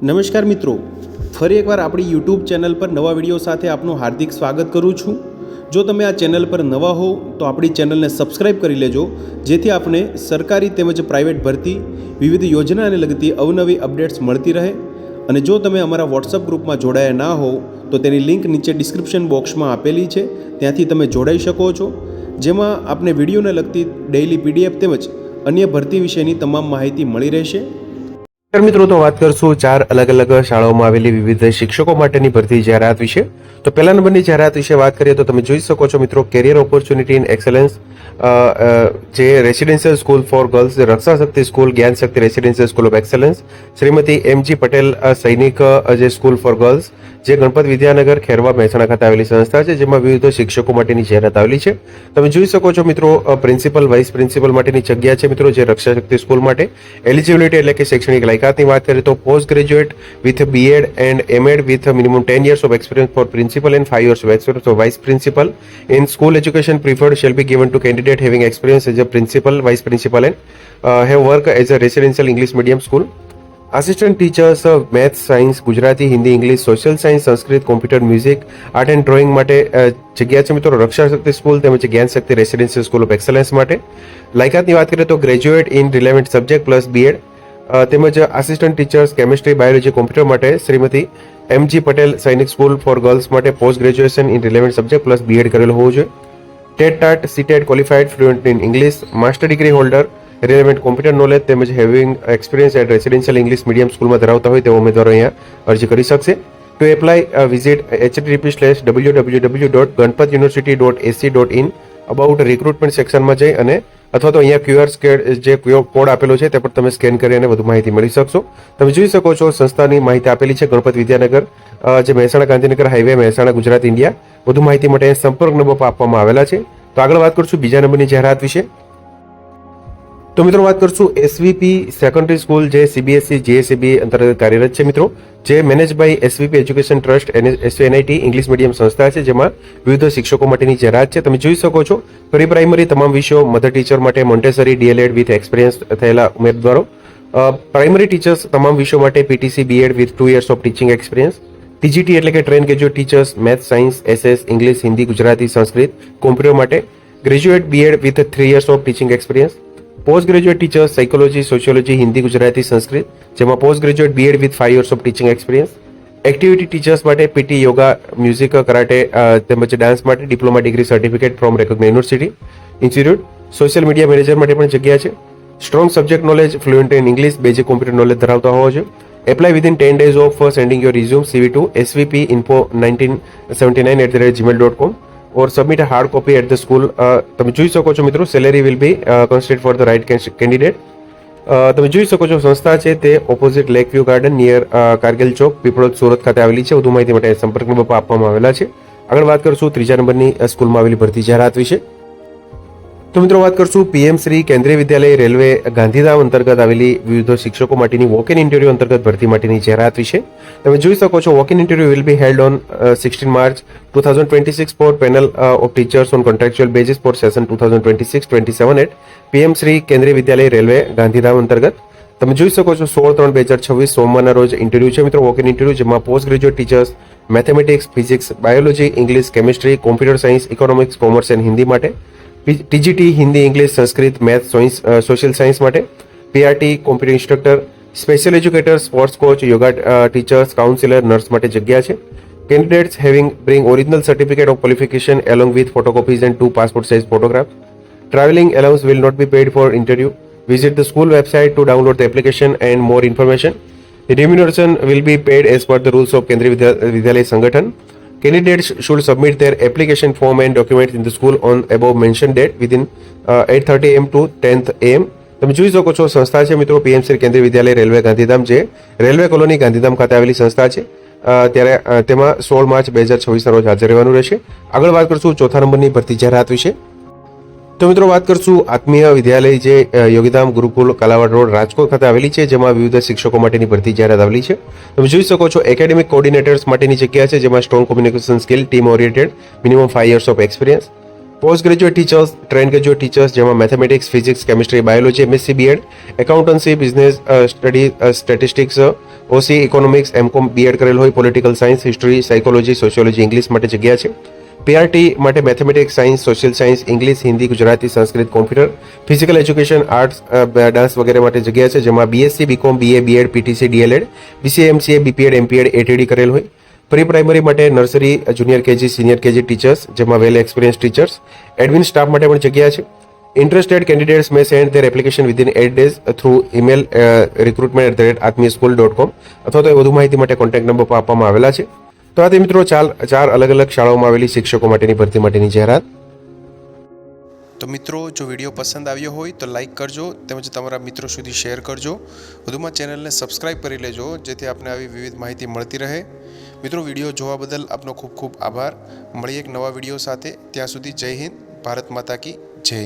નમસ્કાર મિત્રો, ફરી એકવાર આપણી યુટ્યુબ ચેનલ પર નવા વિડીયો સાથે આપનું હાર્દિક સ્વાગત કરું છું। જો તમે આ ચેનલ પર નવા હો તો આપણી ચેનલને સબસ્ક્રાઈબ કરી લેજો, જેથી આપને સરકારી તેમજ પ્રાઇવેટ ભરતી વિવિધ યોજનાને લગતી અવનવી અપડેટ્સ મળતી રહે। અને જો તમે અમારા વોટ્સઅપ ગ્રુપમાં જોડાયા ના હો તો તેની લિંક નીચે ડિસ્ક્રિપ્શન બોક્સમાં આપેલી છે, ત્યાંથી તમે જોડાઈ શકો છો, જેમાં આપને વિડીયોને લગતી ડેઇલી પીડીએફ તેમજ અન્ય ભરતી વિશેની તમામ માહિતી મળી રહેશે। મિત્રો, તો વાત કરશું 4 અલગ અલગ શાળાઓમાં આવેલી વિવિધ શિક્ષકો માટેની ભરતી જાહેરાત વિશે। તો પહેલા નંબરની જાહેરાત વિશે વાત કરીએ તો તમે જોઈ શકો છો મિત્રો, કેરિયર ઓપોર્ચ્યુનિટી ઇન એક્સેલન્સ જે residential school for girls, Raksha Shakti school, Gyan Shakti residential school of excellence, Shrimati MG Patel Sainik જે સ્કૂલ ફોર ગર્લ્સ જે ગણપત વિદ્યાનગર ખેરવા મહેસાણા ખાતે આવેલી સંસ્થા છે, જેમાં વિવિધ શિક્ષકો માટેની જાહેરાત આવેલી છે। તમે જોઈ શકો છો મિત્રો, પ્રિન્સિપલ વાઇસ પ્રિન્સિપલ માટેની જગ્યા છે મિત્રો, જે રક્ષા શક્તિ સ્કૂલ માટે। એલિજિબિલિટી એટલે કે શૈક્ષણિક લાયકાતની વાત કરીએ તો post graduate with BEd and MEd with minimum 10 years of experience for principal and 5 years of experience for vice principal in school education preferred shall be given to candidate having experience as a principal, vice principal and have worked as a residential English medium school। Assistant teachers maths, science, Gujarati, Hindi, English, social science, Sanskrit, computer, music, art and drawing માટે જગ્યા છે મિત્રો, Raksha Shakti school તેમજ Gyan Shakti residential school of excellence માટે। લાયકાતની વાત કરીએ તો graduate in relevant subject plus B Ed તેમજ assistant teachers chemistry, biology, computer માટે Shrimati MG Patel Sainik school for girls માટે post graduation in relevant subject plus B Ed કરેલું હોવું જોઈએ। TET TAT CTET qualified fluent in English, master degree holder, relevant computer knowledge તેમજ having experience at residential English medium સ્કૂલમાં ધરાવતા હોય તેવા ઉમેદવારો અહીંયા અરજી કરી શકશે। To apply visit http://www.ganpatuniversity.ac.in about recruitment સેક્શનમાં જઈ અને અથવા તો અહીંયા ક્યુઆર જે કોડ આપેલો છે તે પણ તમે સ્કેન કરી અને વધુ માહિતી મળી શકશો। તમે જોઈ શકો છો સંસ્થાની માહિતી આપેલી છે, ગણપત વિદ્યાનગર જે મહેસાણા ગાંધીનગર હાઈવે, મહેસાણા, ગુજરાત, ઇન્ડિયા। વધુ માહિતી માટે સંપર્ક નંબર આપવામાં આવેલા છે। તો આગળ વાત કરશું બીજા નંબરની જાહેરાત વિશે। તો મિત્રો વાત કરશું એસવીપી સેકન્ડરી સ્કૂલ જે સીબીએસઈ જીએસઈબી અંતર્ગત કાર્યરત છે મિત્રો, જે manage by SVP education trust SVNIT English medium સંસ્થા છે, જેમાં વિવિધ શિક્ષકો માટેની જાહેરાત છે। તમે જોઈ શકો છો પ્રી પ્રાઇમરી તમામ વિષયો, મધર ટીચર માટે મોન્ટેસરી ડીએલએડ વિથ એક્સપિરિયન્સ થયેલા ઉમેદવારો, પ્રાઇમરી ટીચર્સ તમામ વિષયો માટે PTC B Ed with 2 years of teaching experience, TGT એટલે કે train graduate teachers maths, science, SS, English, Hindi, Gujarati, Sanskrit, computer માટે graduate B Ed with 3 years of teaching experience, post graduate teachers psychology, sociology, Hindi, Gujarati, Sanskrit, જેમાં post graduate B Ed with 5 years of teaching experience, activity teachers માટે PT, yoga, music, karate તેમજ dance માટે diploma degree certificate from recognise university institute, social media manager માટે પણ જગ્યા છે। Strong subject knowledge, fluent in English, basic computer knowledge ધરાવતા હોવો જોઈએ। Apply within 10 days of sending your resume CV to svpinfo1979@gmail.com or submit a hard copy at the school। તમે જોઈ શકો છો મિત્રો, salary will be considered for the right candidate. તમે જોઈ શકો છો સંસ્થા છે તે opposite lake view garden near Kargil chowk, Piplod, Surat ખાતે આવેલી છે। વધુ માહિતી માટે સંપર્ક નંબર આપવામાં આવેલા છે। આગળ વાત કરશું ત્રીજા નંબરની સ્કૂલમાં આવેલી ભરતી જાહેરાત વિશે। તો મિત્રો વાત કરશું પીએમ શ્રી કેન્દ્રીય વિદ્યાલય રેલવે ગાંધીધામ અંતર્ગત આવેલી વિવિધ શિક્ષકો માટેની વોક ઇન ઇન્ટરવ્યુ અંતર્ગત ભરતી માટેની જાહેરાત વિશે। તમે જોઈ શકો છો walk in interview will be held on 16 March 2026 for panel of teachers on contractual basis for session 2026-27 at PM Shri Kendriya Vidyalaya railway Gandhidham અંતર્ગત। તમે જોઈ શકો છો 16/3/2026 સોમવારના રોજ ઇન્ટરવ્યુ છે મિત્રો, વોક ઇન ઇન્ટરવ્યુ, જેમાં post graduate teachers mathematics, physics, biology, English, chemistry, computer science, economics, commerce and Hindi માટે, TGT Hindi, English, Sanskrit, maths, social science માટે, PRT computer instructor, special educator, sports coach, yoga teachers, counsellor, nurse માટે જગ્યા છે। Candidates having bring original certificate of qualification along with photocopies and 2 passport size photographs. Traveling allowance will not be paid for interview. Visit the school website to download the application and more information. The remuneration will be paid as per the rules of Kendriya Vidyalaya Sangathan. Candidates should submit their application form and documents in the school on above mentioned date within 8:30 AM to 10 AM. તમે જોઈ શકો છો સંસ્થા છે મિત્રો PM Shri Kendriya Vidyalaya railway Gandhidham, જે railway colony Gandhidham ખાતે આવેલી સંસ્થા છે। ત્યારે તેમાં 16 માર્ચ 2026ના રોજ હાજર રહેવાનું રહેશે। આગળ વાત કરશું ચોથા નંબરની ભરતી જાહેરાત વિશે। તો મિત્રો વાત કરશું આત્મીય વિદ્યાલય જે યોગીધામ ગુરુકુલ કાલાવાડ રોડ રાજકોટ ખાતે આવેલી છે, જેમાં વિવિધ શિક્ષકો માટેની ભરતી જાહેરાત આવેલી છે। તમે જોઈ શકો છો એકેડેમિક કોર્ડિનેટર્સ માટેની જગ્યા છે, જેમાં strong communication skill, team oriented, minimum 5 years of experience, post graduate teachers, train graduate teachers જેમાં mathematics, physics, chemistry, biology, MSc B Ed, accountancy, business study, statistics, OC, economics, M Com B Ed કરેલ હોય, political science, history, psychology, sociology, English માટે જગ્યા છે. PRT માટે mathematics, science, social science, English, Hindi, Gujarati, Sanskrit, computer, physical education, arts, dance વગેરે માટે જગ્યા છે, જેમાં BSc, BCom, BA, BEd, PTC, DLEd, BCA, MCA, BPEd, MPEd, ATD કરેલ હોય. પ્રી પ્રાઇમરી માટે nursery, junior KG, senior KG teachers, જેમાં વેલ એક્સપિરિયન્સ ટીચર્સ, એડમિન સ્ટાફ માટે પણ જગ્યા છે. Interested candidates May send there application within 8 days through email recruitment@atmiaschool.com અથવા તો વધુ માહિતી માટે કોન્ટેક્ટ નંબર પર આપવામાં આવેલા છે. તો આ તે મિત્રો ચાર અલગ અલગ શાળાઓમાં આવેલી શિક્ષકો માટેની ભરતી માટેની જાહેરાત. તો મિત્રો, જો વિડીયો પસંદ આવ્યો હોય તો લાઇક કરજો, તેમજ તમારા મિત્રો સુધી શેર કરજો. વધુમાં ચેનલને સબસ્ક્રાઈબ કરી લેજો, જેથી આપને આવી વિવિધ માહિતી મળતી રહે. મિત્રો, વિડીયો જોવા બદલ આપનો ખૂબ ખૂબ આભાર. મળીએ એક નવા વિડીયો સાથે. ત્યાં સુધી જય હિન્દ, ભારત માતા કી જય.